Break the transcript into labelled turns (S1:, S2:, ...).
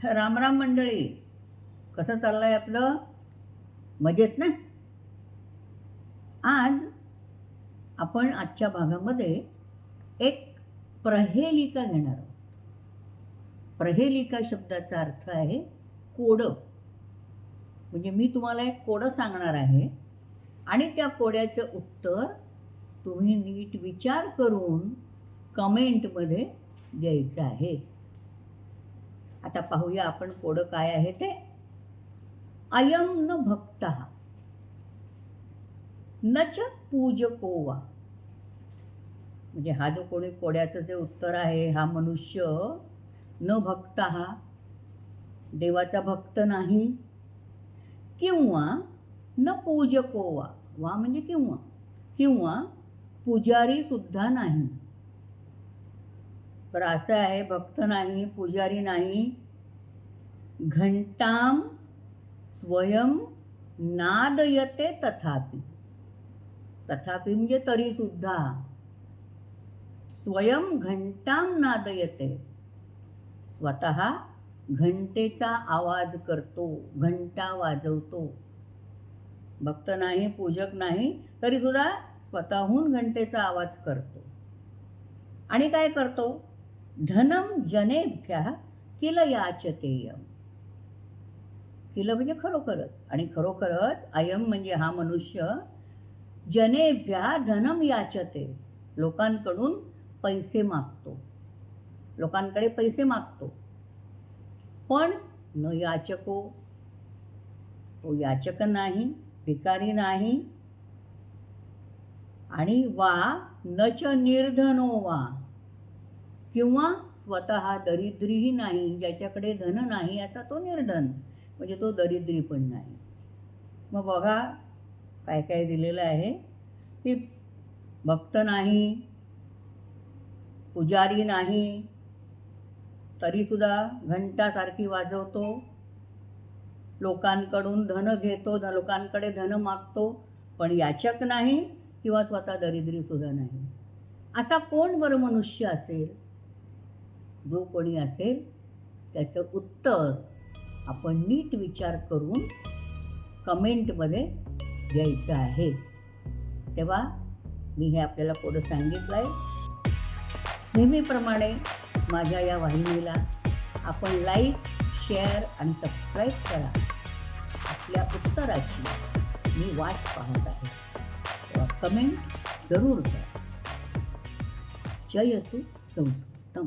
S1: राम राम मंडळी. कसं चाललंय आपलं? मजेत ना? आज आपण आजच्या भागामध्ये एक प्रहेलिका घेणार आहोत. प्रहेलिका शब्दाचा अर्थ आहे कोडं. म्हणजे मी तुम्हाला एक कोडं सांगणार आहे आणि त्या कोड्याचं उत्तर तुम्ही नीट विचार करून कमेंटमध्ये द्यायचं आहे. आता पाहूया आपण कोडं काय आहे ते. अयं न भक्तः न च पूजको वा. म्हणजे हा जो कोणी कोड्याचं जे उत्तर आहे, हा मनुष्य न भक्तः देवाचा भक्त नाही, किंवा न पूजको वा. वा म्हणजे किंवा, किंवा पुजारी सुद्धा नाही. तर असं आहे, भक्त नाही, पुजारी नाही. घंटाम स्वयं नादयते तथापि. तथापि म्हणजे तरी सुद्धा. स्वयं घंटाम नादयते, स्वतः घंटेचा आवाज करतो, घंटा वाजवतो. भक्त नाही, पूजक नाही, तरी सुद्धा स्वतःहून घंटेचा आवाज करतो. आणि काय करतो? धनम जनेभ्यः किल याचतेयम. किल म्हणजे खरोखरच, आणि खरोखरच अयम म्हणजे हा मनुष्य जनेभ्यः धनम याचते, लोकांकडून पैसे मागतो, लोकांकडे पैसे मागतो. पण न याचको, तो याचक नाही, भिकारी नाही. आणि वा न च निर्धनो वा, किंवा स्वतः दरिद्रीही नाही, ज्याच्याकडे धन नाही असा तो निर्धन, म्हणजे तो दरिद्री पण नाही. मग बघा काय काय दिलेलं आहे की भक्त नाही, पुजारी नाही, तरीसुद्धा घंटासारखी वाजवतो, लोकांकडून धन घेतो, लोकांकडे धन मागतो, पण याचक नाही किंवा स्वतः दरिद्रीसुद्धा नाही. असा कोण बरं मनुष्य असेल? जो कोणी असेल त्याचं उत्तर आपण नीट विचार करून कमेंटमध्ये द्यायचं आहे. तेव्हा मी हे आपल्याला कोडं सांगितलं आहे. नेहमीप्रमाणे माझ्या या वाहिनीला आपण लाईक, शेअर आणि सबस्क्राईब करा. आपल्या उत्तराची मी वाट पाहत आहे. तेव्हा कमेंट जरूर करा. जयतु संस्कृतम.